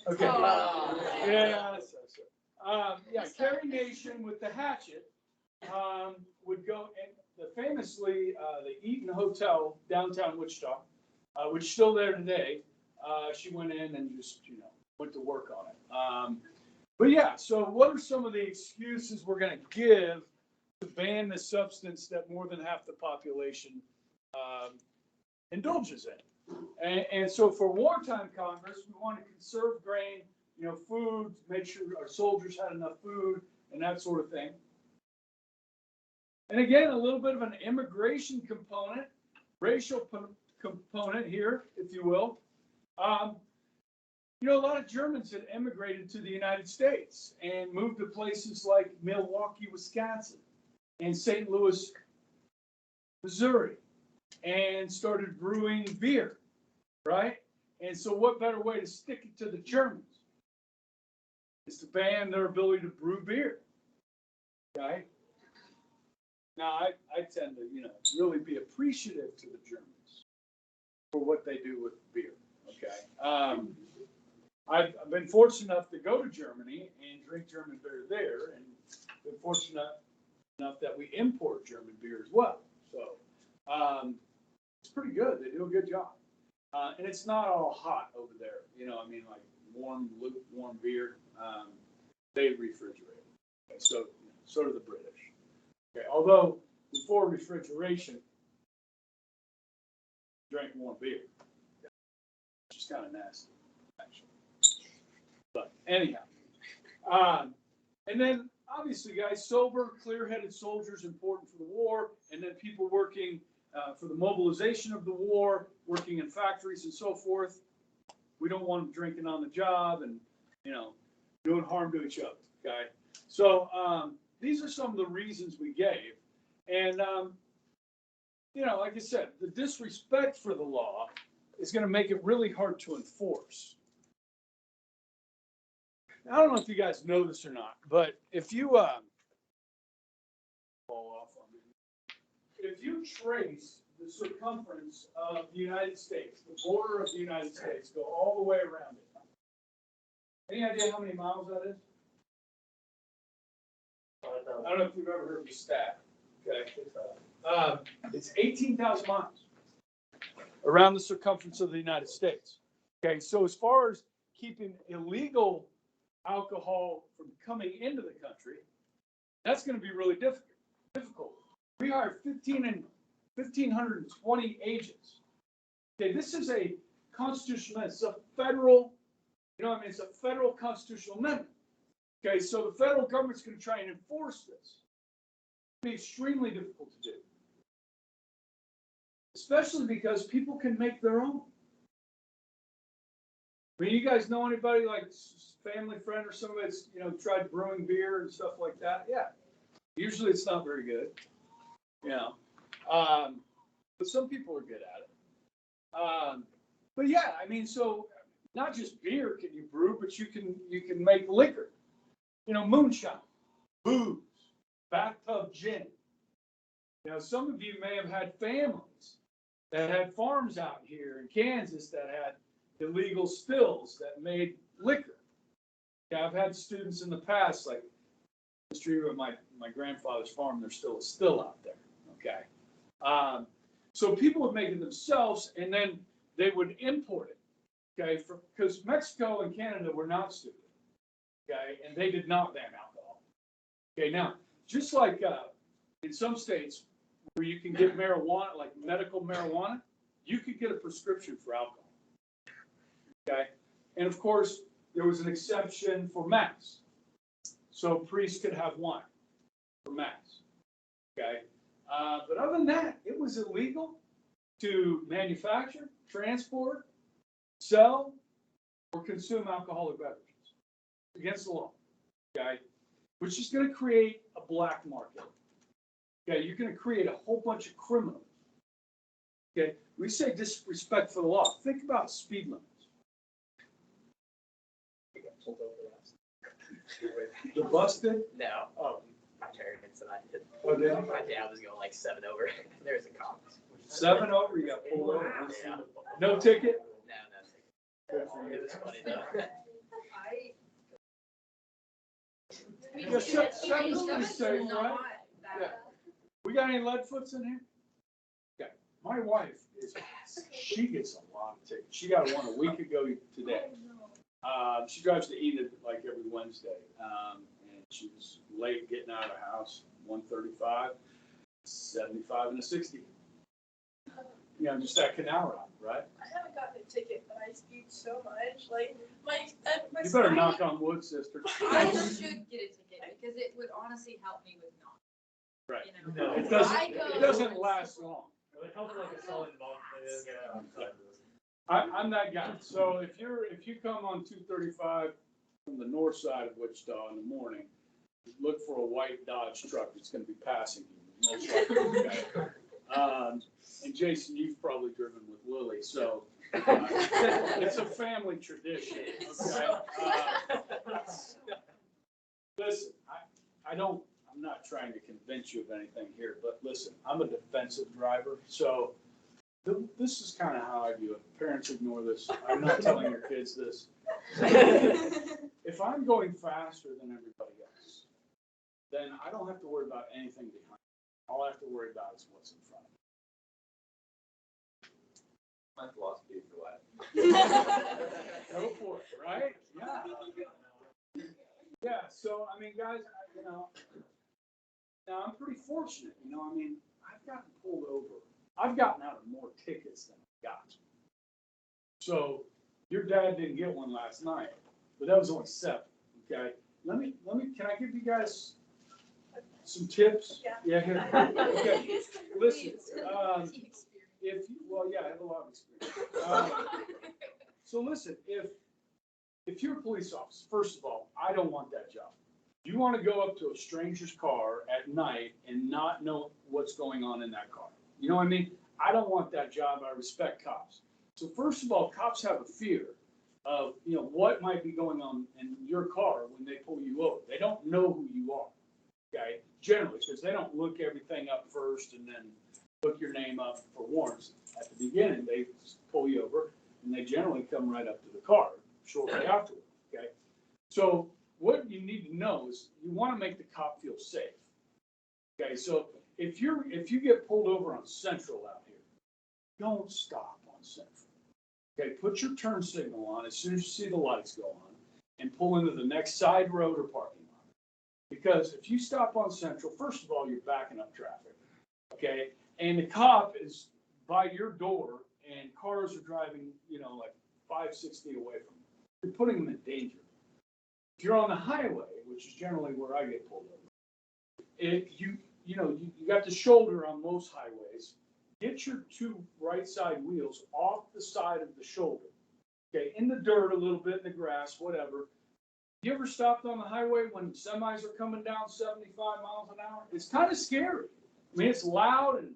Okay. Yeah. Yeah. Carrie Nation with the hatchet would go, and famously the Eaton Hotel downtown Wichita, which is still there today. She went in and just went to work on it. But yeah, so what are some of the excuses we're going to give to ban this substance that more than half the population indulges in? And so for wartime Congress, we want to conserve grain, food, make sure our soldiers had enough food and that sort of thing. And again, a little bit of an immigration component, racial component here, if you will. A lot of Germans had immigrated to the United States and moved to places like Milwaukee, Wisconsin, and St. Louis, Missouri, and started brewing beer, right? And so what better way to stick it to the Germans is to ban their ability to brew beer, okay? Now, I tend to, really be appreciative to the Germans for what they do with beer, okay? I've been fortunate enough to go to Germany and drink German beer there, and been fortunate enough that we import German beer as well. So it's pretty good. They do a good job. And it's not all hot over there. Like warm, lukewarm beer. They refrigerate. Okay, so do the British. Okay, although before refrigeration, drank warm beer. Which is kind of nasty, actually. But anyhow, and then obviously, guys, sober, clear-headed soldiers important for the war, and then people working for the mobilization of the war, working in factories and so forth. We don't want them drinking on the job and doing harm to each other. Okay, so these are some of the reasons we gave, and like I said, the disrespect for the law is going to make it really hard to enforce. I don't know if you guys know this or not, but if you trace the circumference of the United States, the border of the United States, go all the way around it. Any idea how many miles that is? I don't know if you've ever heard me stat. Okay. It's 18,000 miles around the circumference of the United States. Okay, so as far as keeping illegal alcohol from coming into the country, that's going to be really difficult. We hired 1,520 agents. Okay, this is a constitutional, it's a federal, it's a federal constitutional amendment. Okay, so the federal government's going to try and enforce this. It's going to be extremely difficult to do. Especially because people can make their own. I mean, you guys know anybody like family friend or somebody that's tried brewing beer and stuff like that? Yeah. Usually it's not very good, but some people are good at it. But yeah, I mean, so not just beer can you brew, but you can make liquor. Moonshine, booze, bathtub gin. Some of you may have had families that had farms out here in Kansas that had illegal stills that made liquor. Yeah, I've had students in the past, like the history of my grandfather's farm, there's still a still out there. Okay. So people would make it themselves and then they would import it. Okay, because Mexico and Canada were not stupid. Okay, and they did not ban alcohol. Okay, now, just like in some states where you can get marijuana, like medical marijuana, you could get a prescription for alcohol. Okay, and of course, there was an exception for mass. So priests could have wine for mass. Okay, but other than that, it was illegal to manufacture, transport, sell, or consume alcoholic beverages. Against the law. Okay, which is going to create a black market. Okay, you're going to create a whole bunch of criminals. Okay, we say disrespect for the law. Think about speed limits. You got pulled over last. The busted? No. My parents and I did. Oh, did you? My dad was going like 7 over. There's a cop. 7 over, you got pulled over. Yeah. No ticket? No ticket. It was funny though. I mean, Yeah, seven's seven's safe, not right? that Yeah. bad. We got any lead foots in here? Okay. My wife she gets a lot of tickets. She got one a week ago today. She drives to Enid like every Wednesday. And she was late getting out of the house, 135, 75 and a 60. You know, just that canal route, right? I haven't gotten a ticket, but I speed so much. Like my You better son- knock on wood, sister. I should get a ticket because it would honestly help me with not. Right. You know? No. It doesn't, I go- it doesn't last long. It helps like a solid month. I'm that guy. So if you come on 235 from the north side of Wichita in the morning, look for a white Dodge truck that's going to be passing you. Most likely, okay? And Jason, you've probably driven with Lily, so it's a family tradition. Okay? Listen, I'm not trying to convince you of anything here, but listen, I'm a defensive driver, so this is kind of how I view it. Parents ignore this. I'm not telling your kids this. If I'm going faster than everybody else, then I don't have to worry about anything behind me. All I have to worry about is what's in front of me. My philosophy for life. Go for it, right? Yeah. Yeah, so, I mean, guys, now I'm pretty fortunate, I mean, I've gotten pulled over. I've gotten out of more tickets than I got. So, your dad didn't get one last night, but that was only 7, okay? Can I give you guys some tips? Yeah. Here. Okay, listen, I have a lot of experience. So listen, if you're a police officer, first of all, I don't want that job. You want to go up to a stranger's car at night and not know what's going on in that car. You know what I mean? I don't want that job. I respect cops. So first of all, cops have a fear of, what might be going on in your car when they pull you over. They don't know who you are, okay? Generally, because they don't look everything up first and then look your name up for warrants. At the beginning, they pull you over and they generally come right up to the car shortly afterward, okay? So what you need to know is you want to make the cop feel safe, okay? So if you get pulled over on Central out here, don't stop on Central, okay? Put your turn signal on as soon as you see the lights go on and pull into the next side road or parking lot. Because if you stop on Central, first of all, you're backing up traffic, okay? And the cop is by your door and cars are driving, like 5-6 feet away from you. You're putting them in danger. If you're on the highway, which is generally where I get pulled over, you got the shoulder on most highways. Get your 2 right side wheels off the side of the shoulder, okay, in the dirt a little bit, in the grass, whatever. You ever stopped on the highway when semis are coming down 75 miles an hour? It's kind of scary. I mean, it's loud and,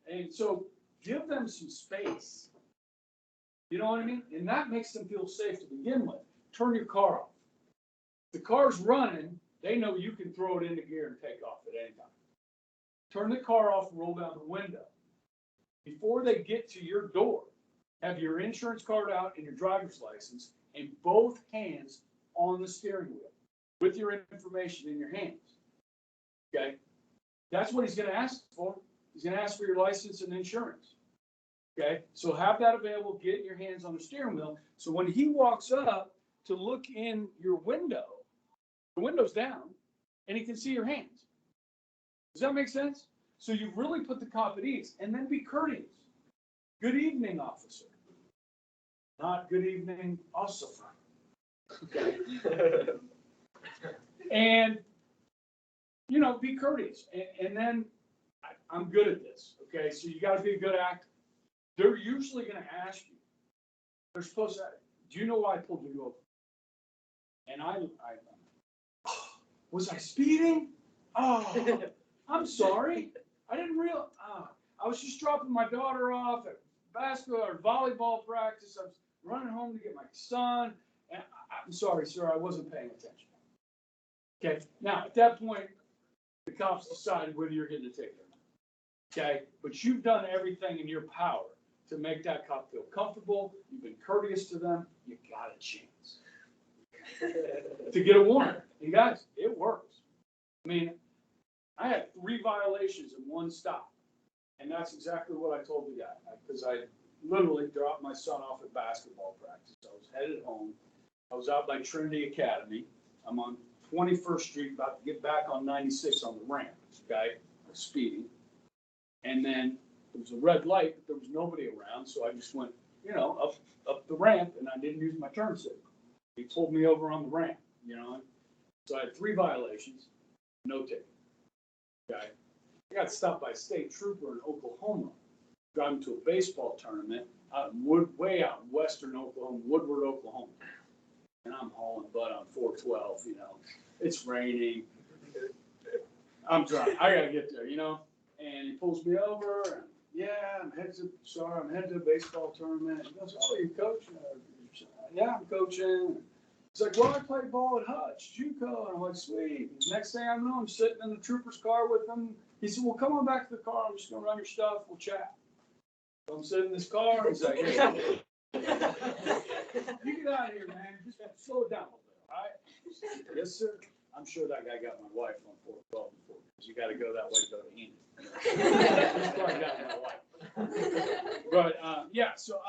and so give them some space. You know what I mean? And that makes them feel safe to begin with. Turn your car off. If the car's running, they know you can throw it into gear and take off at any time. Turn the car off and roll down the window. Before they get to your door, have your insurance card out and your driver's license and both hands on the steering wheel with your information in your hands. Okay? That's what he's going to ask for. He's going to ask for your license and insurance. Okay? So have that available. Get your hands on the steering wheel. So when he walks up to look in your window, the window's down, and he can see your hands. Does that make sense? So you really put the cop at ease, and then be courteous. Good evening, officer. Not good evening, officer. Okay. And, be courteous. And then I'm good at this. Okay. So you got to be a good actor. They're usually going to ask you, they're supposed to, do you know why I pulled you over? And I was I speeding? Oh, I'm sorry. I didn't realize. I was just dropping my daughter off at basketball or volleyball practice. I was running home to get my son. And I'm sorry, sir, I wasn't paying attention. Okay. Now, at that point, the cops decide whether you're getting a ticket or not. Okay. But you've done everything in your power to make that cop feel comfortable. You've been courteous to them. You got a chance. to get a warrant. And guys, it works. I mean, I had 3 violations in one stop. And that's exactly what I told the guy, because I literally dropped my son off at basketball practice. I was headed home. I was out by Trinity Academy. I'm on 21st Street, about to get back on 96 on the ramp. This guy was speeding. And then there was a red light, but there was nobody around, so I just went, up the ramp, and I didn't use my turn signal. He pulled me over on the ramp, So I had 3 violations, no ticket. Okay. I got stopped by a state trooper in Oklahoma, driving to a baseball tournament way out in western Oklahoma, Woodward, Oklahoma. And I'm hauling butt on 412, It's raining. I'm driving. I gotta get there, And he pulls me over, and I'm headed to a baseball tournament. He goes, oh, you're coaching? Yeah, I'm coaching. He's like, well, I played ball at Hutch, JUCO. And I'm like, sweet. Next thing I know, I'm sitting in the trooper's car with him. He said, well, come on back to the car. I'm just going to run your stuff. We'll chat. So I'm sitting in this car. He's like, hey, you get out of here, man. Just slow it down a little bit, all right? Yes, sir. I'm sure that guy got my wife on 412 before, because you got to go that way to go to Enid. That's why I got my wife. But, so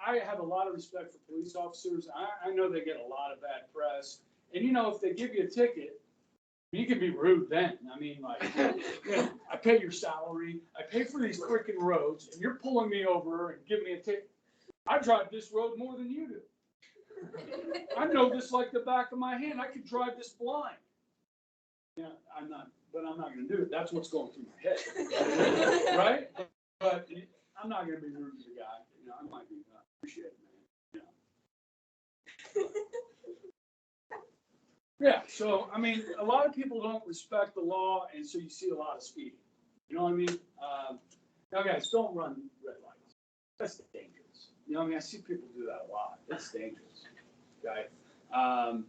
I have a lot of respect for police officers. I know they get a lot of bad press. And, if they give you a ticket, you can be rude then. I mean, I pay your salary. I pay for these freaking roads, and you're pulling me over and giving me a ticket. I drive this road more than you do. I know this like the back of my hand. I could drive this blind. I'm not going to do it. That's what's going through my head. Right? But I'm not going to be rude to the guy. I might be appreciate it, man. Yeah, so, I mean, a lot of people don't respect the law, and so you see a lot of speeding. You know what I mean? Now, guys, don't run red lights. That's dangerous. I see people do that a lot. It's dangerous, okay? And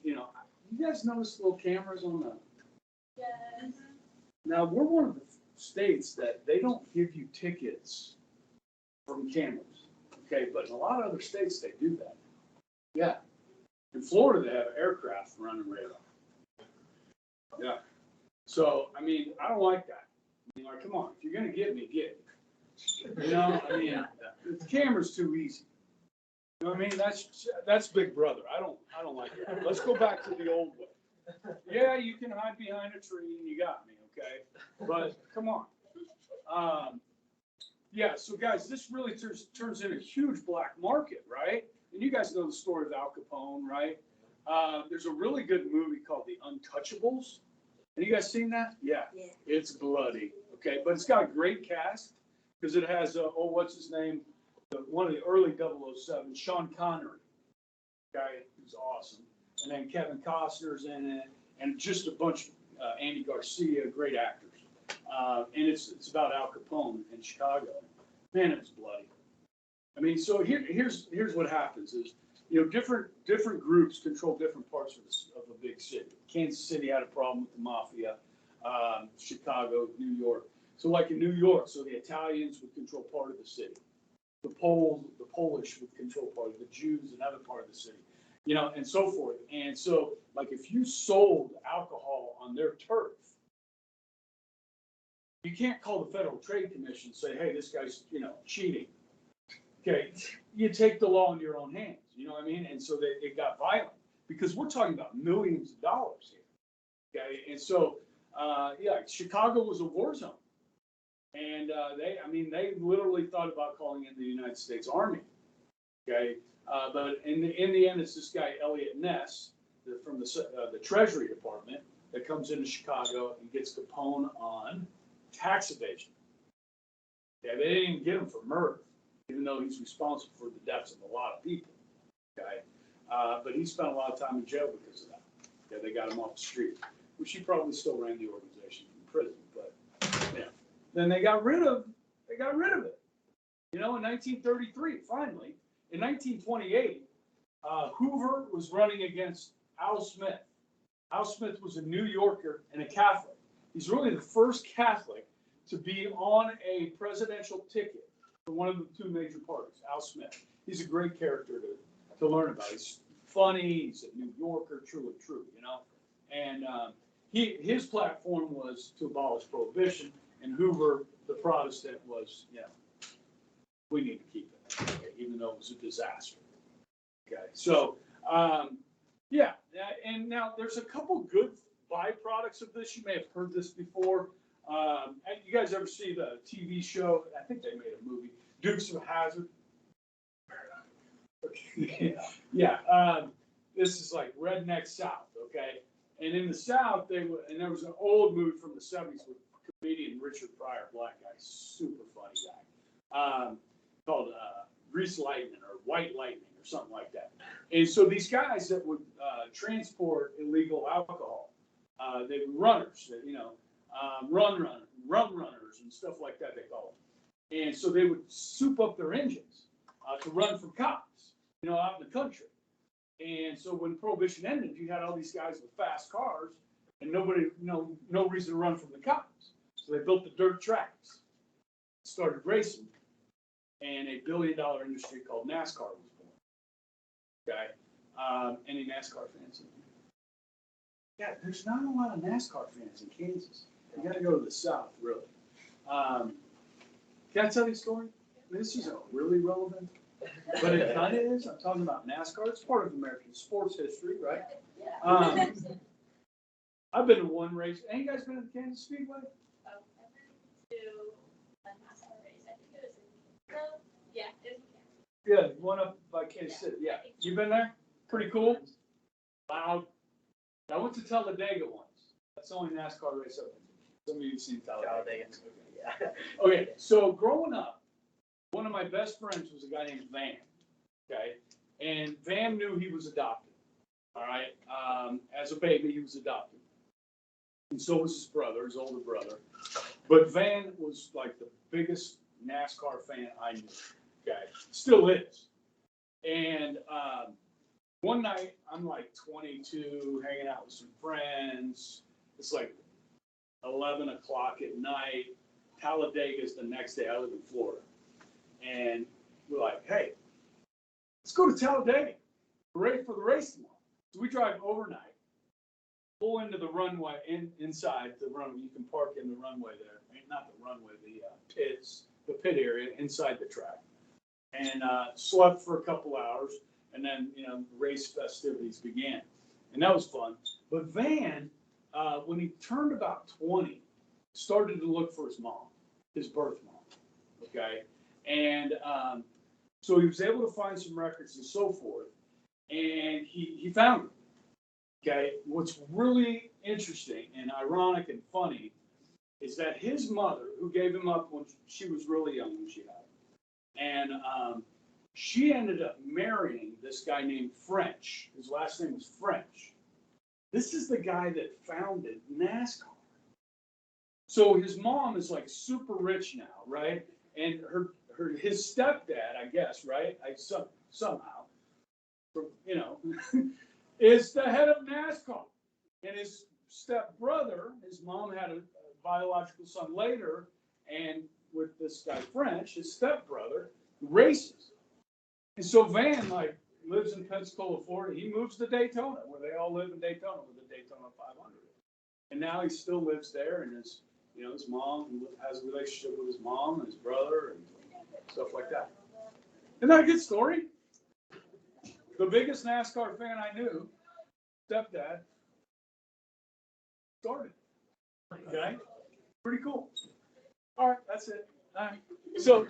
you guys notice little cameras on the... Yes. Now, we're one of the states that they don't give you tickets from cameras, okay? But in a lot of other states, they do that. Yeah. In Florida, they have aircraft running radar. Yeah. So, I mean, I don't like that. Come on, if you're going to get me, get me. The camera's too easy. You know what I mean? That's Big Brother. I don't like that. Let's go back to the old way. Yeah, you can hide behind a tree and you got me, okay? But come on. So guys, this really turns into a huge black market, right? And you guys know the story of Al Capone, right? There's a really good movie called The Untouchables. Have you guys seen that? Yeah. It's bloody, okay? But it's got a great cast because it has, what's his name? One of the early 007, Sean Connery. Guy who's awesome. And then Kevin Costner's in it, and just a bunch of Andy Garcia, great actors. And it's about Al Capone in Chicago. Man, it's bloody. I mean, so here's what happens is, different groups control different parts of a big city. Kansas City had a problem with the mafia, Chicago, New York. So like in New York, so the Italians would control part of the city. The Polish would control part of the Jews, another part of the city, and so forth. And so like if you sold alcohol on their turf, you can't call the Federal Trade Commission and say, hey, this guy's, cheating. Okay, you take the law in your own hands, you know what I mean? And so it got violent because we're talking about millions of dollars here. Okay, and so, Chicago was a war zone. And they literally thought about calling in the United States Army. Okay, but in the end, it's this guy, Elliot Ness, from the Treasury Department that comes into Chicago and gets Capone on tax evasion. Okay, they didn't even get him for murder, even though he's responsible for the deaths of a lot of people. Okay, but he spent a lot of time in jail because of that. Yeah, they got him off the street, which he probably still ran the organization from prison, but yeah. Then they got rid of it. In 1933, finally. In 1928, Hoover was running against Al Smith. Al Smith was a New Yorker and a Catholic. He's really the first Catholic to be on a presidential ticket for one of the two major parties, Al Smith. He's a great character to learn about. He's funny. He's a New Yorker, truly true, you know. And his platform was to abolish prohibition, and Hoover, the Protestant, was, you know, we need to keep it, okay, even though it was a disaster. Okay, so yeah, and now there's a couple good byproducts of this. You may have heard this before. You guys ever see the TV show? I think they made a movie, Dukes of Hazzard. Yeah. This is like redneck South, okay? And in the South, and there was an old movie from the 70s with comedian Richard Pryor, black guy, super funny guy, called Grease Lightning or White Lightning or something like that. And so these guys that would transport illegal alcohol, they were runners, you know, rum runners and stuff like that, they call them. And so they would soup up their engines to run from cops, you know, out in the country. And so when Prohibition ended, you had all these guys with fast cars and nobody, no reason to run from the cops. So they built the dirt tracks, started racing, and a billion-dollar industry called NASCAR was born. Okay, any NASCAR fans in here? Yeah, there's not a lot of NASCAR fans in Kansas. You got to go to the South, really. Can I tell you a story? This isn't really relevant, but it kind of is. I'm talking about NASCAR. It's part of American sports history, right? I've been to one race. Any guys been to the Kansas Speedway? Oh, I've been to a NASCAR race. I think it was in, no, yeah, it was in Yeah, one up by Kansas City. Yeah, you been there? Pretty cool. Loud. I went to Talladega once. That's the only NASCAR race I've been to. Some of you have seen Talladega. Yeah. Okay, so growing up, one of my best friends was a guy named Van. Okay, and Van knew he was adopted. All right, as a baby, he was adopted, and so was his brother, his older brother. But Van was like the biggest NASCAR fan I knew. Okay, still is. And one night, I'm like 22, hanging out with some friends. It's like 11 o'clock at night. Talladaga's the next day. I live in Florida. And we're like, hey, let's go to Talladega. We're ready for the race tomorrow. So we drive overnight, pull into the runway, inside the runway. You can park in the runway there. Not the runway, the pit area inside the track. And slept for a couple hours. And then, race festivities began. And that was fun. But Van, when he turned about 20, started to look for his mom, his birth mom. Okay. And so he was able to find some records and so forth. And he found her. Okay. What's really interesting and ironic and funny is that his mother, who gave him up when she was really young when she had him, and she ended up marrying this guy named French. His last name was French. This is the guy that founded NASCAR. So his mom is like super rich now, right? And his stepdad, I guess, right? Somehow, is the head of NASCAR. And his stepbrother, his mom had a biological son later, and with this guy French, his stepbrother, races. And so Van, lives in Pensacola, Florida. He moves to Daytona, where they all live in Daytona with the Daytona 500. And now he still lives there, and his mom has a relationship with his mom and his brother and stuff like that. Isn't that a good story? The biggest NASCAR fan I knew, stepdad, started. Okay? Pretty cool. All right, that's it. All right. So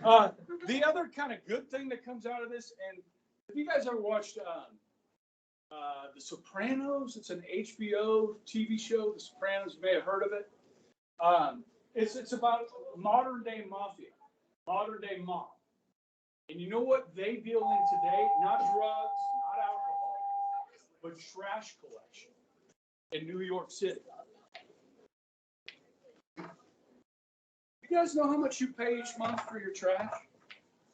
the other kind of good thing that comes out of this, and have you guys ever watched The Sopranos? It's an HBO TV show. The Sopranos, you may have heard of it. It's about modern day mafia, modern day mob. And you know what they deal in today? Not drugs, not alcohol, but trash collection in New York City. You guys know how much you pay each month for your trash?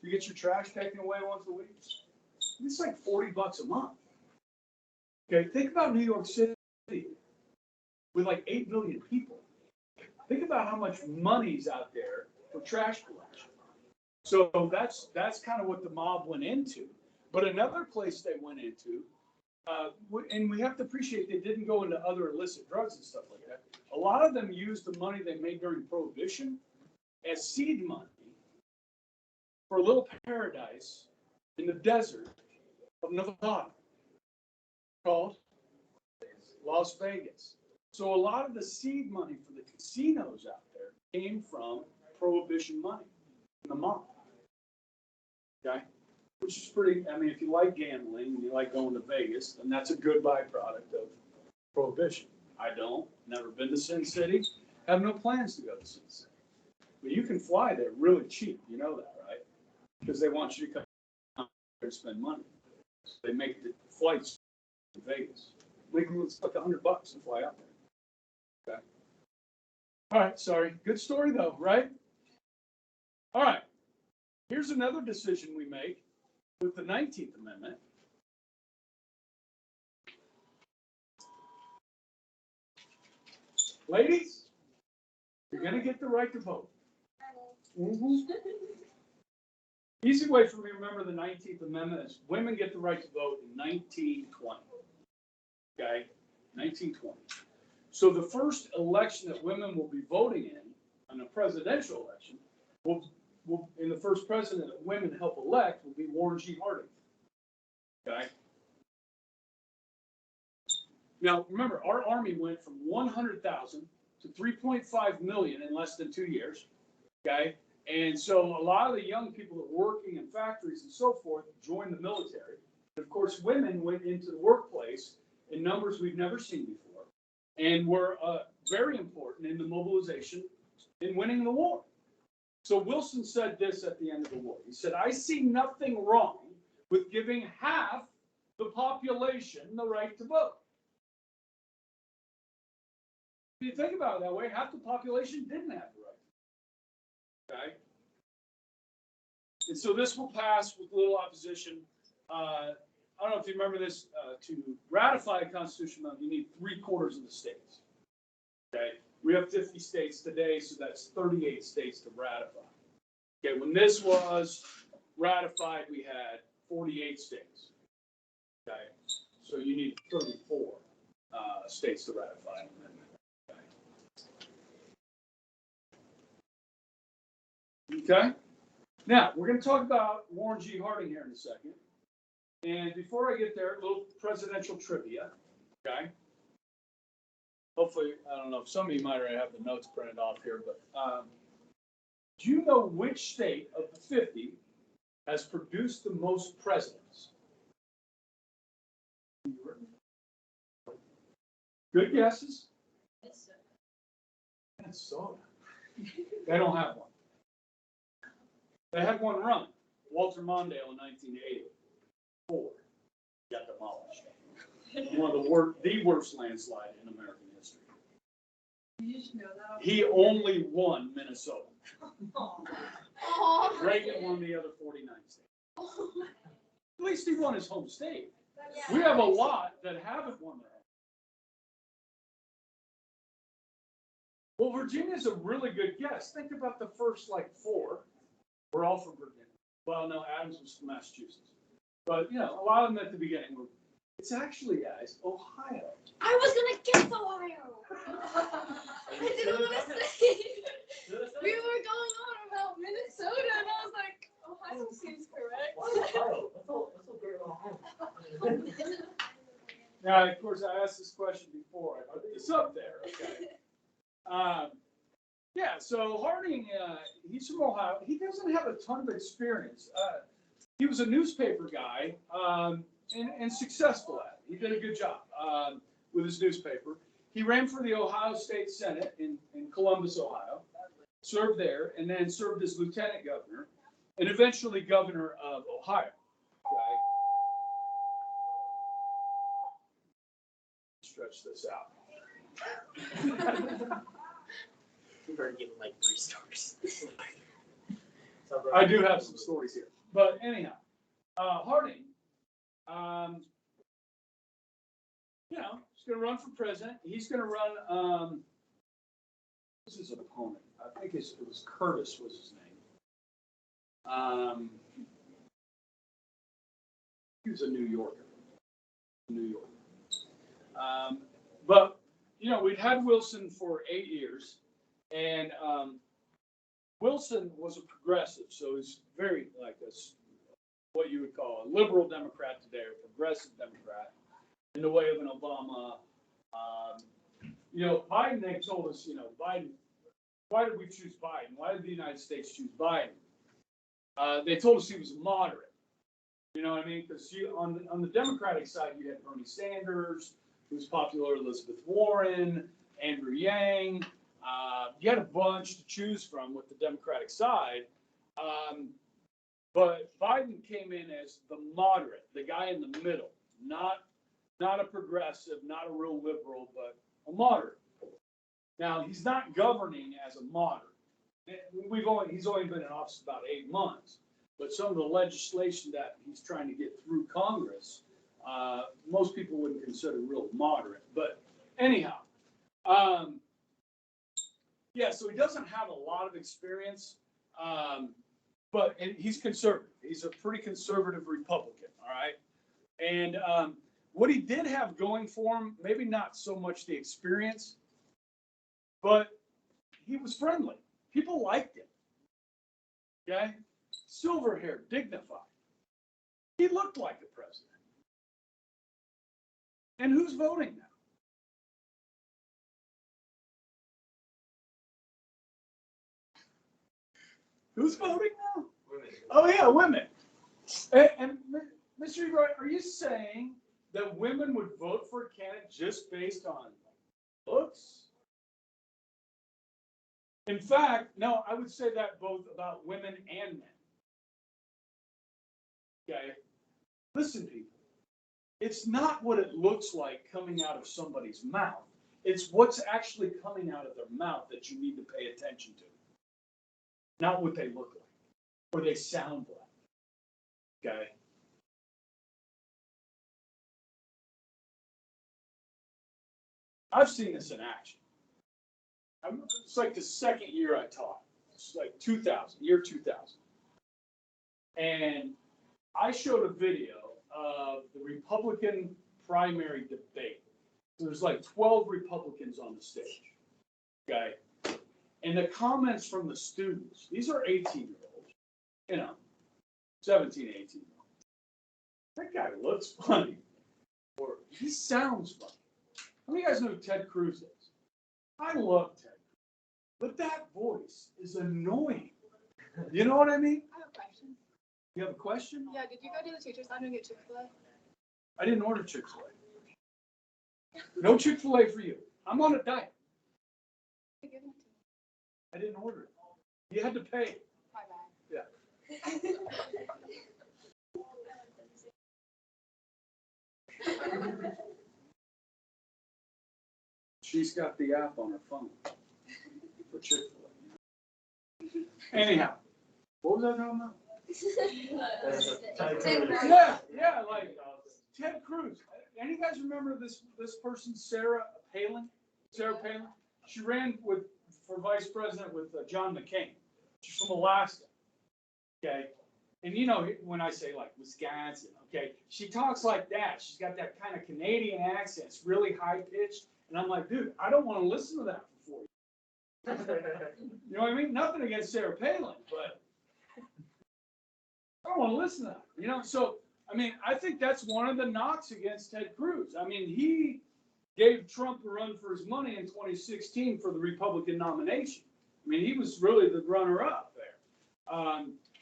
You get your trash taken away once a week? It's like $40 a month. Okay, think about New York City with like 8 million people. Think about how much money's out there for trash collection. So that's kind of what the mob went into. But another place they went into, and we have to appreciate they didn't go into other illicit drugs and stuff like that. A lot of them used the money they made during Prohibition as seed money for a little paradise in the desert of Nevada called Las Vegas. So a lot of the seed money for the casinos out there came from Prohibition money in the mob. Okay? Which is pretty, I mean, if you like gambling and you like going to Vegas, then that's a good byproduct of Prohibition. I don't, never been to Sin City, have no plans to go to Sin City. But you can fly there really cheap, you know that, right? Because they want you to come there and spend money. So they make the flights to Vegas. It's like $100 to fly out there. Okay. All right, sorry. Good story though, right? All right. Here's another decision we make with the 19th Amendment. Ladies, you're going to get the right to vote. Mm-hmm. Easy way for me to remember the 19th Amendment is women get the right to vote in 1920. Okay? 1920. So the first election that women will be voting in a presidential election, and the first president that women help elect will be Warren G. Harding. Okay? Now, remember, our Army went from 100,000 to 3.5 million in less than 2 years. Okay? And so a lot of the young people that are working in factories and so forth joined the military. And of course, women went into the workplace in numbers we've never seen before and were very important in the mobilization in winning the war. So Wilson said this at the end of the war. He said, I see nothing wrong with giving half the population the right to vote. If you think about it that way, half the population didn't have the right. Okay? And so this will pass with little opposition. I don't know if you remember this, to ratify a constitutional amendment, you need 3/4 of the states. Okay? We have 50 states today, so that's 38 states to ratify. Okay, when this was ratified, we had 48 states. Okay, so you need 34 states to ratify an amendment. Okay? Now, we're going to talk about Warren G. Harding here in a second. And before I get there, a little presidential trivia. Okay? Hopefully, I don't know if some of you might already have the notes printed off here, but do you know which state of the 50 has produced the most presidents? Good guesses? Minnesota. They don't have one. They had one run, Walter Mondale in 1984. Got demolished. One of the worst landslide in American history. You should know that. He only won Minnesota. Oh. Reagan won the other 49 states. At least he won his home state. Yeah. We have a lot that haven't won their home. Well, Virginia's a really good guess. Think about the first, 4. We're all from Virginia. Well, no, Adams was from Massachusetts. But, a lot of them at the beginning were, it's actually, guys, Ohio. I was gonna guess Ohio. I didn't want to say. We were going on about Minnesota, and I was like, Ohio seems correct. Now, of course, I asked this question before. I put this up there, okay? So Harding, he's from Ohio. He doesn't have a ton of experience. He was a newspaper guy and successful at it. He did a good job with his newspaper. He ran for the Ohio State Senate in Columbus, Ohio, served there, and then served as lieutenant governor, and eventually governor of Ohio. Okay? Stretch this out. We better give him 3 stars. I do have some stories here. But anyhow, Harding, he's going to run for president. He's going to run, who's his opponent? I think it was Curtis was his name. He was a New Yorker. New York. But, you know, we'd had Wilson for 8 years, and Wilson was a progressive, so he's very like what you would call a liberal Democrat today, or progressive Democrat, in the way of an Obama. You know, Biden, they told us, you know, Biden, why did we choose Biden? Why did the United States choose Biden? They told us he was moderate. You know what I mean? Because on the Democratic side, you had Bernie Sanders, who was popular, Elizabeth Warren, Andrew Yang. You had a bunch to choose from with the Democratic side. But Biden came in as the moderate, the guy in the middle, not a progressive, not a real liberal, but a moderate. Now, he's not governing as a moderate. He's only been in office about 8 months, but some of the legislation that he's trying to get through Congress, most people wouldn't consider real moderate. But anyhow, yeah, so he doesn't have a lot of experience, but he's conservative. He's a pretty conservative Republican, all right? And what he did have going for him, maybe not so much the experience, but he was friendly. People liked him. Okay? Silver hair, dignified. He looked like the president. And who's voting now? Who's voting now? Women. Oh, yeah, women. And Mr. Eagle, are you saying that women would vote for a candidate just based on looks? In fact, no, I would say that both about women and men. Okay? Listen, people. It's not what it looks like coming out of somebody's mouth. It's what's actually coming out of their mouth that you need to pay attention to. Not what they look like or they sound like. Okay? I've seen this in action. It's like the second year I taught. It's like year 2000. And I showed a video of the Republican primary debate. So there's like 12 Republicans on the stage. Okay? And the comments from the students, these are 18-year-olds, you know, 17, 18-year-olds. That guy looks funny. Or he sounds funny. How many of you guys know who Ted Cruz is? I love Ted Cruz. But that voice is annoying. You know what I mean? I have a question. You have a question? Yeah, did you go to the teacher's lounge and get Chick-fil-A? I didn't order Chick-fil-A. No Chick-fil-A for you. I'm on a diet. Give it to me. I didn't order it. You had to pay. My bad. Yeah. She's got the app on her phone for Chick-fil-A. Anyhow, what was I talking about? Yeah, like Ted Cruz. Any of you guys remember this person, Sarah Palin? Sarah Palin? She ran for vice president with John McCain. She's from Alaska. Okay. And you know, when I say like Wisconsin, okay, she talks like that. She's got that kind of Canadian accent. It's really high pitched. And I'm like, dude, I don't want to listen to that for 4 years. You know what I mean? Nothing against Sarah Palin, but I don't want to listen to that. You know, so I mean, I think that's one of the knocks against Ted Cruz. I mean, he gave Trump a run for his money in 2016 for the Republican nomination. I mean, he was really the runner-up there.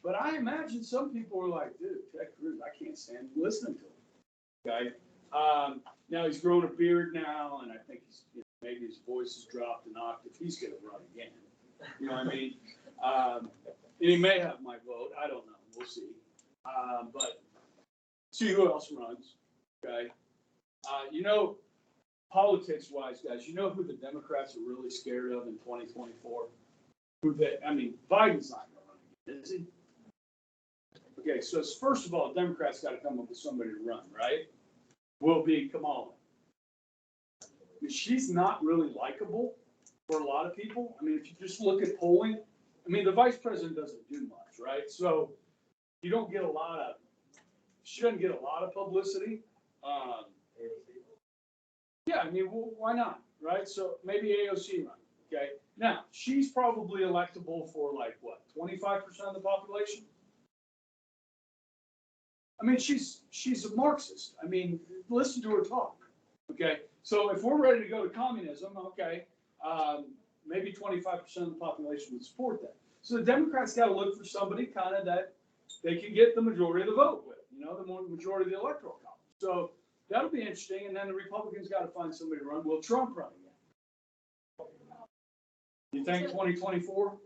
But I imagine some people are like, dude, Ted Cruz, I can't stand listening to him. Okay. Now he's grown a beard now, and I think he's, you know, maybe his voice has dropped an octave. He's going to run again. You know what I mean? And he may have my vote. I don't know. We'll see. But see who else runs. Okay. You know, politics-wise, guys, you know who the Democrats are really scared of in 2024? Biden's not going to run again, is he? Okay, so first of all, Democrats got to come up with somebody to run, right? Will be Kamala. She's not really likable for a lot of people. I mean, if you just look at polling, I mean, the vice president doesn't do much, right? So you don't get a lot of she doesn't get a lot of publicity. Yeah, I mean, well, why not, right? So maybe AOC run, okay? Now, she's probably electable for like, what, 25% of the population? I mean, she's a Marxist. I mean, listen to her talk, okay? So if we're ready to go to communism, okay, maybe 25% of the population would support that. So the Democrats got to look for somebody kind of that they can get the majority of the vote with, the majority of the electoral college. So that'll be interesting. And then the Republicans got to find somebody to run. Will Trump run again? You think 2024?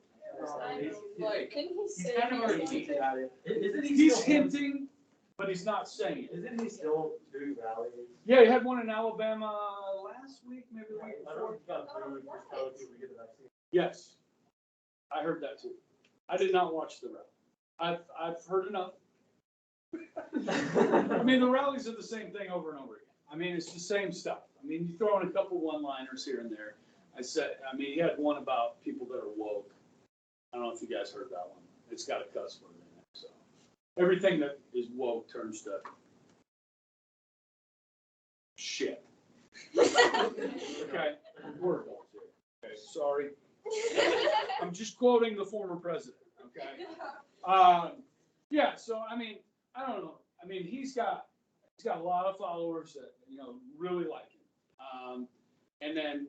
Like, Didn't he He's say kind of already something? hinted at it. Isn't he He's still hinting, but he's not saying it. Isn't he still doing rallies? Yeah, he had one in Alabama last week, maybe the week I before. don't think he's got through just telling people to get the vaccine. Yes, I heard that too. I did not watch the rally. I've heard enough. I mean, the rallies are the same thing over and over again. I mean, it's the same stuff. I mean, you throw in a couple one-liners here and there. He had one about people that are woke. I don't know if you guys heard that one. It's got a cuss word in it. So everything that is woke turns to shit. Okay, word balls here. Okay, sorry. I'm just quoting the former president. Okay. Yeah. So I mean, I don't know. I mean, he's got a lot of followers that really like him. And then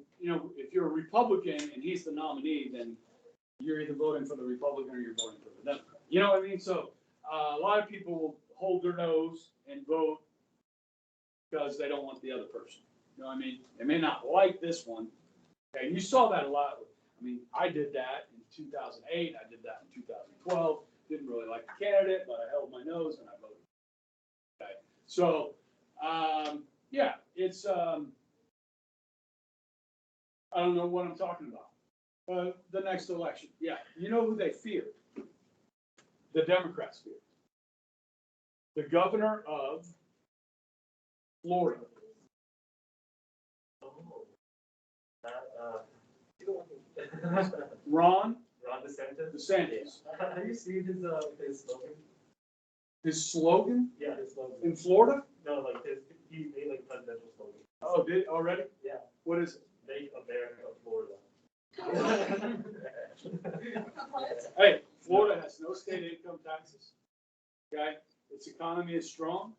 if you're a Republican and he's the nominee, then you're either voting for the Republican or you're voting for the Democrat. You know what I mean? So a lot of people will hold their nose and vote because they don't want the other person. You know what I mean? They may not like this one. Okay, and you saw that a lot. I mean, I did that in 2008. I did that in 2012. Didn't really like the candidate, but I held my nose and I voted. Okay, so yeah, it's I don't know what I'm talking about. The next election, yeah, you know who they fear? The Democrats fear. The governor of Florida. Oh. Ron Ron DeSantis. DeSantis. Have you seen his slogan? His slogan Yeah, his slogan. in Florida? No, like he made like a presidential slogan. Oh, did already? Yeah. What is it? Make America Florida. Hey, Florida has no state income taxes. Okay, its economy is strong.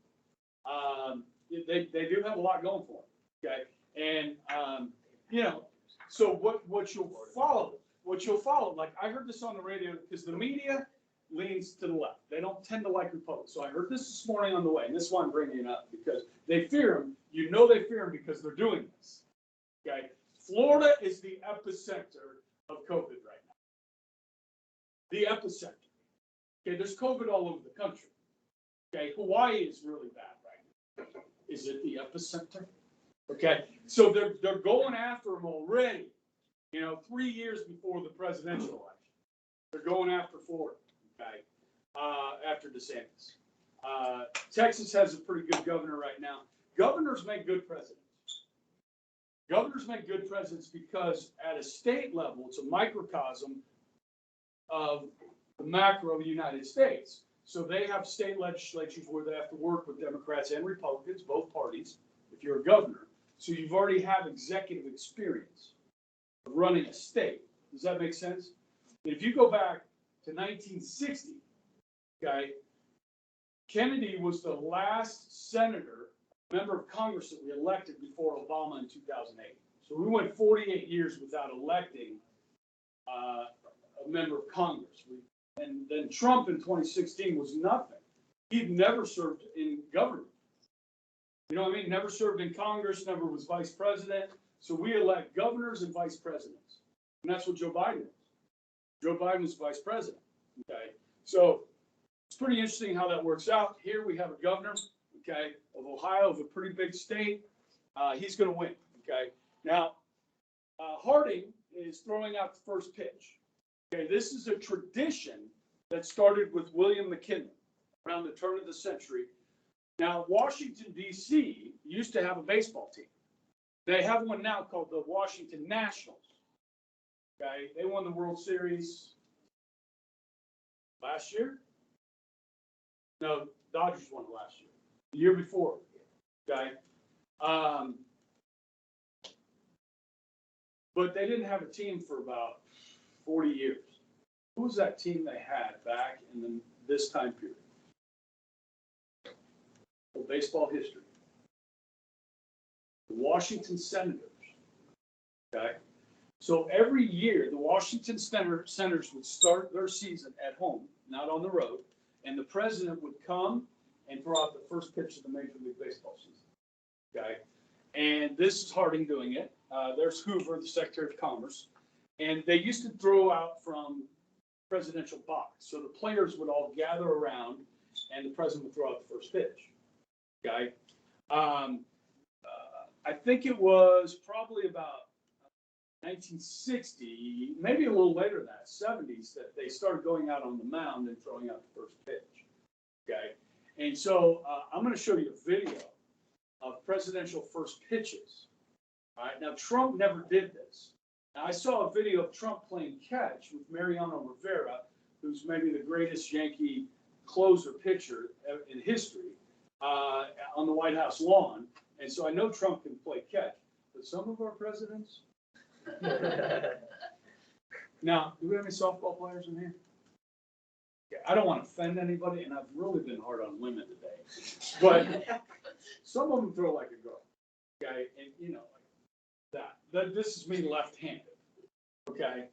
They do have a lot going for them. Okay, and so what you'll follow, like I heard this on the radio because the media leans to the left. They don't tend to like Republicans. So I heard this morning on the way, and this is why I'm bringing it up because they fear them. You know they fear them because they're doing this. Okay, Florida is the epicenter of COVID right now. The epicenter. Okay, there's COVID all over the country. Okay, Hawaii is really bad right now. Is it the epicenter? Okay, so they're going after them already. 3 years before the presidential election, they're going after Florida. Okay, after DeSantis. Texas has a pretty good governor right now. Governors make good presidents. Governors make good presidents because at a state level, it's a microcosm of the macro United States. So they have state legislatures where they have to work with Democrats and Republicans, both parties, if you're a governor. So you've already have executive experience of running a state. Does that make sense? If you go back to 1960, okay, Kennedy was the last senator, member of Congress that we elected before Obama in 2008. So we went 48 years without electing a member of Congress. And then Trump in 2016 was nothing. He'd never served in government. You know what I mean? Never served in Congress, never was vice president. So we elect governors and vice presidents. And that's what Joe Biden is. Joe Biden was vice president. Okay. So it's pretty interesting how that works out. Here we have a governor, okay, of Ohio, of a pretty big state. He's going to win. Okay. Now, Harding is throwing out the first pitch. Okay, this is a tradition that started with William McKinley around the turn of the century. Now, Washington, D.C. used to have a baseball team. They have one now called the Washington Nationals. Okay, they won the World Series last year. No, Dodgers won it last year. The year before, okay? But they didn't have a team for about 40 years. Who was that team they had back in this time period? Well, baseball history. The Washington Senators. Okay? So every year, the Washington Senators would start their season at home, not on the road, and the president would come and throw out the first pitch of the Major League Baseball season. Okay? And this is Harding doing it. There's Hoover, the Secretary of Commerce. And they used to throw out from presidential box. So the players would all gather around and the president would throw out the first pitch. Okay? I think it was probably about 1960, maybe a little later than that, 70s, that they started going out on the mound and throwing out the first pitch. Okay? And so I'm going to show you a video of presidential first pitches. All right, now Trump never did this. Now, I saw a video of Trump playing catch with Mariano Rivera, who's maybe the greatest Yankee closer pitcher in history, on the White House lawn. And so I know Trump can play catch, but some of our presidents. Now, do we have any softball players in here? Yeah, I don't want to offend anybody, and I've really been hard on women today. But some of them throw like a girl. Okay, and you know, like that. This is me left-handed. Okay.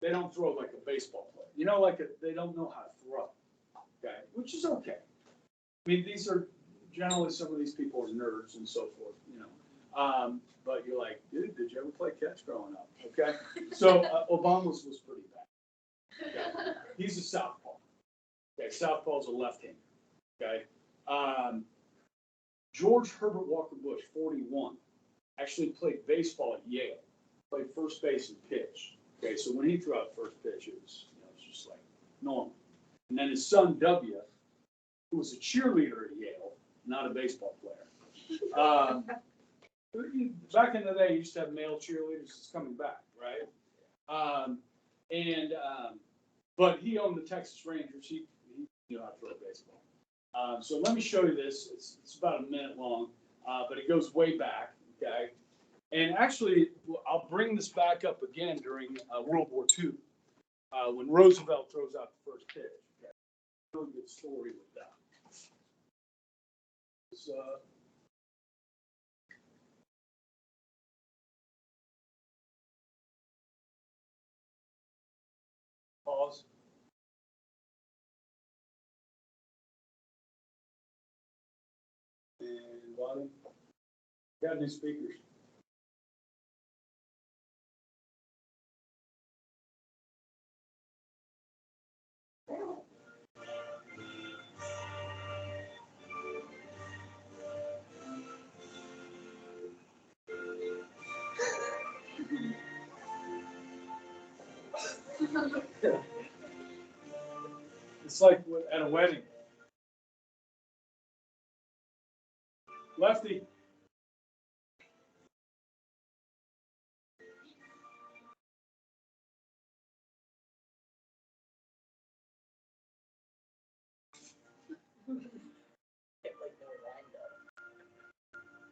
They don't throw like a baseball player. You know, they don't know how to throw. Okay, which is okay. I mean, these are generally some of these people are nerds and so forth. You know, but you're like, dude, did you ever play catch growing up? Okay, so Obama's was pretty bad. Okay? He's a southpaw. Okay, southpaw's a left-hander. Okay. George Herbert Walker Bush, 41, actually played baseball at Yale, played first base and pitch. Okay, so when he threw out the first pitch, it was, you know, it was just like normal. And then his son W, who was a cheerleader at Yale, not a baseball player. Back in the day, you used to have male cheerleaders. It's coming back, right? But he owned the Texas Rangers. He knew how to throw baseball. So let me show you this. It's about a minute long, but it goes way back, okay? And actually, I'll bring this back up again during World War II, when Roosevelt throws out the first pitch. Okay? Really good story with that. So, pause. And volume. Got new speakers. It's like at a wedding. Lefty.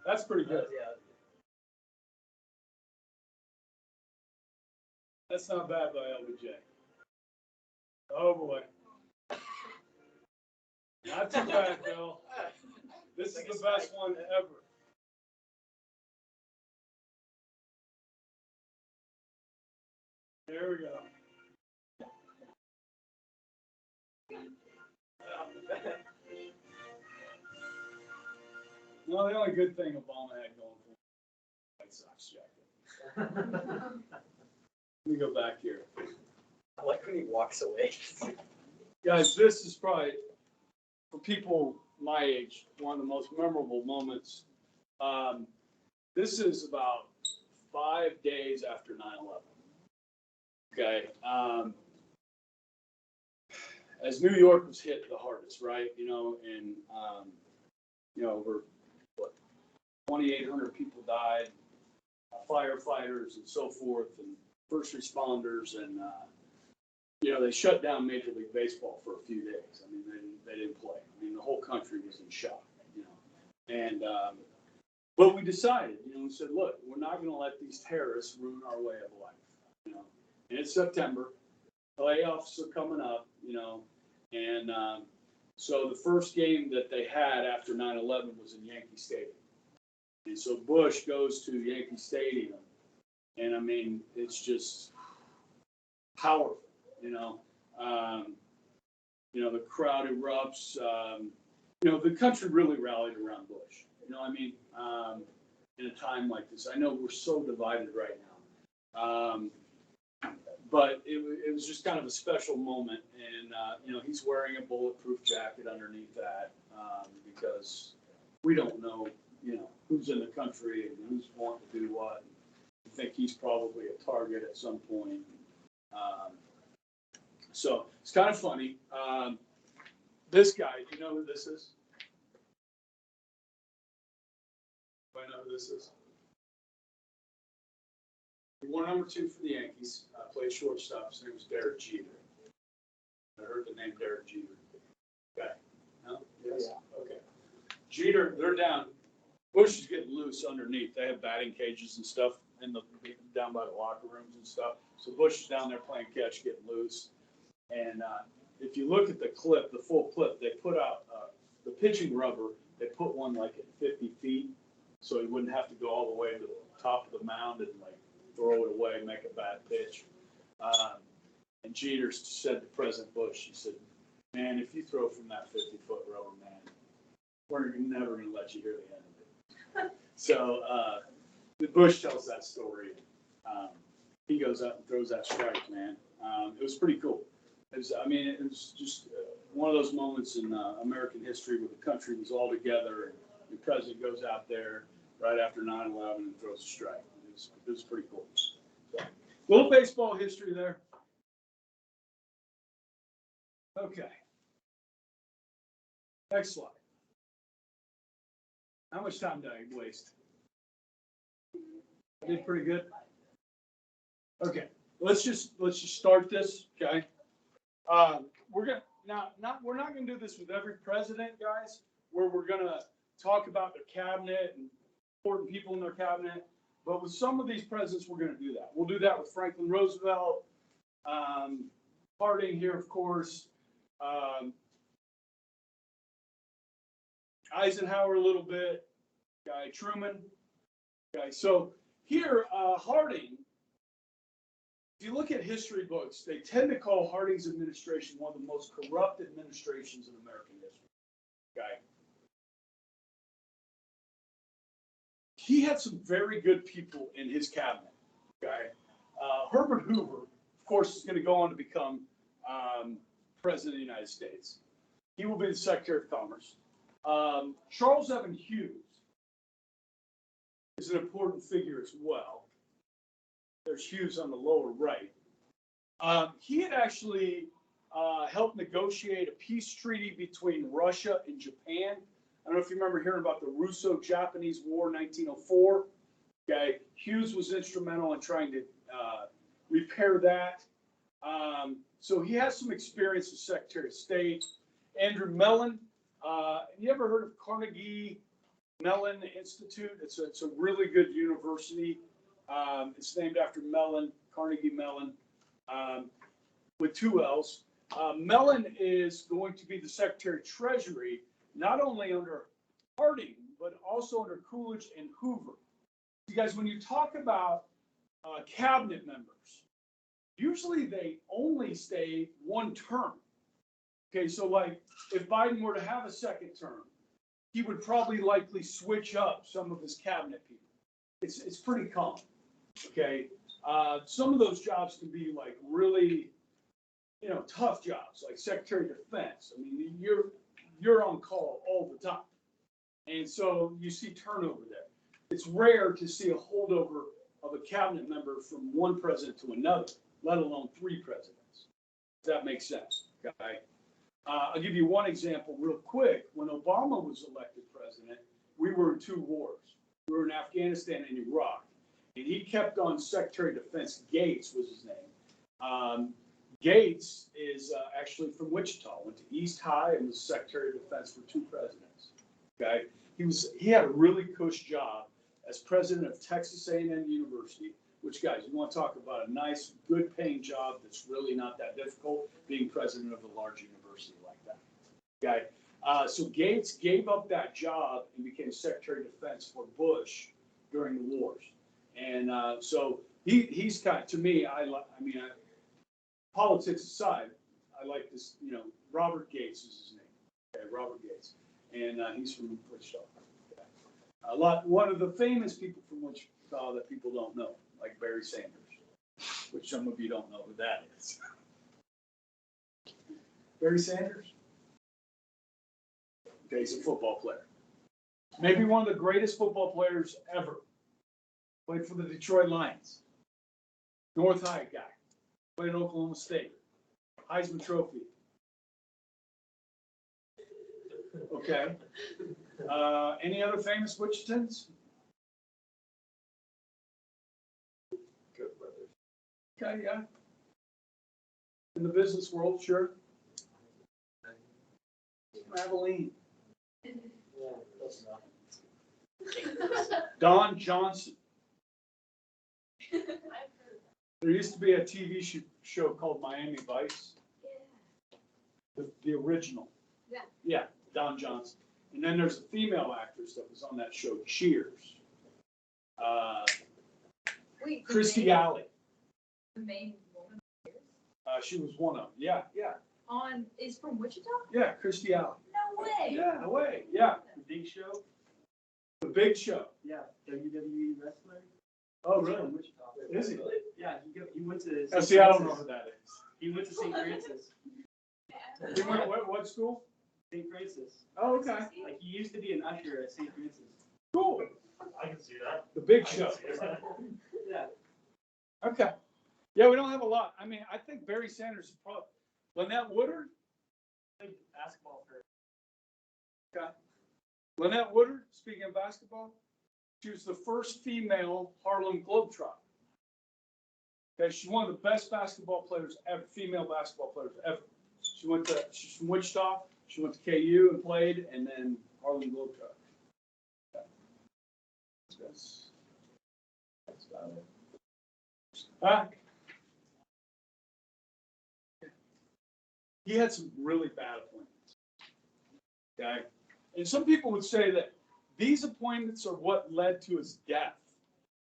That's pretty good. That's not bad by LBJ. Oh boy. Not too bad, Bill. This is the best one ever. There we go. No, the only good thing Obama had going for him was the White Sox jacket. Let me go back here. I like when he walks away. Guys, this is probably, for people my age, one of the most memorable moments. This is about 5 days after 9/11. Okay. As New York was hit the hardest, right? You know, and, you know, over, 2,800 people died, firefighters and so forth, and first responders, and, you know, they shut down Major League Baseball for a few days. I mean, they didn't play. I mean, And, but we decided, we said, look, we're not going to let these terrorists ruin our way of life, And it's September, playoffs are coming up, and so the first game that they had after 9/11 was in Yankee Stadium. And so Bush goes to Yankee Stadium, and I mean, it's just powerful, the crowd erupts, the country really rallied around Bush, in a time like this. I know we're so divided right now. But it was just kind of a special moment, and he's wearing a bulletproof jacket underneath that because we don't know, who's in the country and who's wanting to do what. I think he's probably a target at some point. So it's kind of funny. This guy, do you know who this is? Do I know who this is? He wore number 2 for the Yankees, played shortstop. His name was Derek Jeter. I heard the name Derek Jeter. Okay. No? Yes? Yeah. Okay. Jeter, they're down. Bush is getting loose underneath. They have batting cages and stuff down by the locker rooms and stuff. So Bush is down there playing catch, getting loose. And if you look at the clip, the full clip, they put out the pitching rubber. They put one like at 50 feet, so he wouldn't have to go all the way to the top of the mound and throw it away, make a bad pitch. And Jeter said to President Bush, he said, man, if you throw from that 50-foot rubber, man, we're never going to let you hear the end of it. So Bush tells that story. He goes up and throws that strike, man. It was pretty cool. It was just one of those moments in American history where the country was all together, and the president goes out there right after 9/11 and throws a strike. It was pretty cool. So, little baseball history there. Okay. Next slide. How much time did I waste? I did pretty good. Okay. Let's just start this. Okay. We're not gonna do this with every president, guys. Where we're gonna talk about their cabinet and important people in their cabinet. But with some of these presidents, we're going to do that. We'll do that with Franklin Roosevelt, Harding here, of course, Eisenhower a little bit, Truman. Okay, so here, Harding, if you look at history books, they tend to call Harding's administration one of the most corrupt administrations in American history. Okay. He had some very good people in his cabinet. Okay, Herbert Hoover, of course, is going to go on to become president of the United States. He will be the Secretary of Commerce. Charles Evan Hughes is an important figure as well. There's Hughes on the lower right. He had actually helped negotiate a peace treaty between Russia and Japan. I don't know if you remember hearing about the Russo-Japanese War, 1904. Okay, Hughes was instrumental in trying to repair that. So he has some experience as Secretary of State. Andrew Mellon. You ever heard of Carnegie Mellon Institute? It's a really good university. It's named after Mellon, Carnegie Mellon, with 2 L's. Mellon is going to be the Secretary of Treasury, not only under Harding, but also under Coolidge and Hoover. You guys, when you talk about cabinet members, usually they only stay 1 term. Okay, so like if Biden were to have a 2nd term, he would probably likely switch up some of his cabinet people. It's pretty common. Okay, some of those jobs can be like really, tough jobs, like Secretary of Defense. I mean, you're on call all the time. And so you see turnover there. It's rare to see a holdover of a cabinet member from one president to another, let alone 3 presidents. Does that make sense? Okay. I'll give you one example real quick. When Obama was elected president, we were in 2 wars. We were in Afghanistan and Iraq. And he kept on Secretary of Defense. Gates was his name. Gates is actually from Wichita, went to East High and was Secretary of Defense for 2 presidents. Okay, he had a really cush job as president of Texas A&M University, which, guys, you want to talk about a nice, good paying job that's really not that difficult, being president of a large university like that. Okay. So Gates gave up that job and became Secretary of Defense for Bush during the wars. And so he's kind of, to me, politics aside, I like this, Robert Gates is his name. Okay, Robert Gates. And he's from Wichita. Okay. One of the famous people from Wichita that people don't know, like Barry Sanders, which some of you don't know who that is. Barry Sanders? Okay, he's a football player. Maybe one of the greatest football players ever. Played for the Detroit Lions. North High guy. Played at Oklahoma State. Heisman Trophy. Okay. Any other famous Wichitans? Good brothers. Okay, yeah. In the business world, sure. Abilene. Yeah, close enough. Don Johnson. I've heard There used to be a TV show called Miami Vice, that. the original. Yeah. Yeah, Don Johnson. And then there's a female actress that was on that show, Cheers. Wait, the Christy main- Alley. The main woman She was one of them. Yeah, yeah, is from Wichita? yeah, Christy Alley. No way. Yeah, no way. Yeah, The Big Show? the Big Show. Yeah, WWE wrestler. Oh, He's really? from Wichita. Is he? Yeah, he went to. Oh, see, I don't know who that is. He went to St. Francis. He went what school? St. Francis. Oh, okay. Like he used to be an usher at St. Francis. Cool. I can see that. The Big Show. Yeah. Okay. Yeah, we don't have a lot. I mean, I think Barry Sanders is probably Lynette Woodard. Played basketball for. Okay. Lynette Woodard, speaking of basketball, she was the first female Harlem Globetrotter. Okay, she's one of the best basketball players ever, female basketball players ever. She's from Wichita. She went to KU and played, and then Harlem Globetrotter. Okay. That's about it. He had some really bad appointments. Okay. And some people would say that these appointments are what led to his death,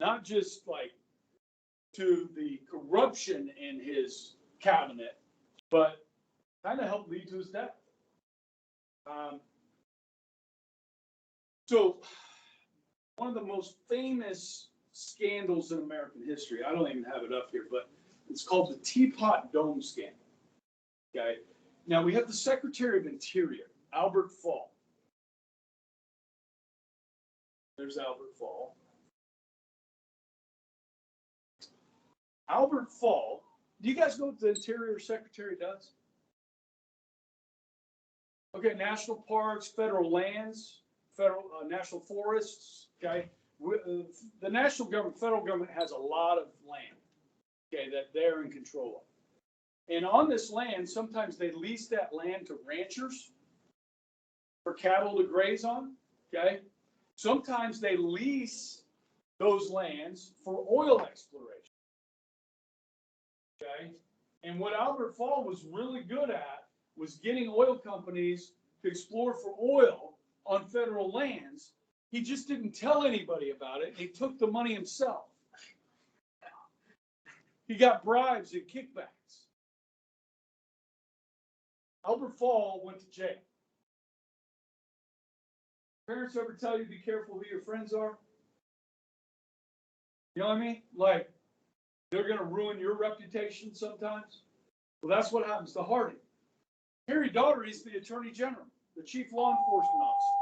not just like to the corruption in his cabinet, but kind of helped lead to his death. So one of the most famous scandals in American history, I don't even have it up here, but it's called the Teapot Dome scandal. Okay. Now we have the Secretary of Interior, Albert Fall. There's Albert Fall. Albert Fall. Do you guys know what the Interior Secretary does? Okay, national parks, federal lands, national forests. Okay, the national government, federal government has a lot of land. Okay, that they're in control of. And on this land, sometimes they lease that land to ranchers for cattle to graze on. Okay. Sometimes they lease those lands for oil exploration. Okay. And what Albert Fall was really good at was getting oil companies to explore for oil on federal lands. He just didn't tell anybody about it. He took the money himself. He got bribes and kickbacks. Albert Fall went to jail. Parents ever tell you be careful who your friends are? You know what I mean? Like, they're going to ruin your reputation sometimes. Well, that's what happens to Harding. Harry Daugherty is the Attorney General, the Chief Law Enforcement Officer.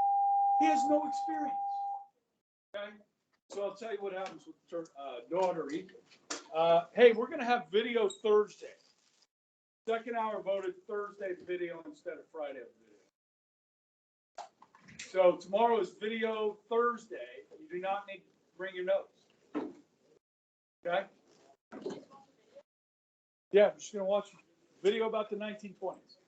He has no experience. Okay? So I'll tell you what happens with Daugherty. Hey, we're going to have video Thursday. Second hour voted Thursday video instead of Friday video. So tomorrow is video Thursday. You do not need to bring your notes. Okay? Yeah, I'm just going to watch a video about the 1920s.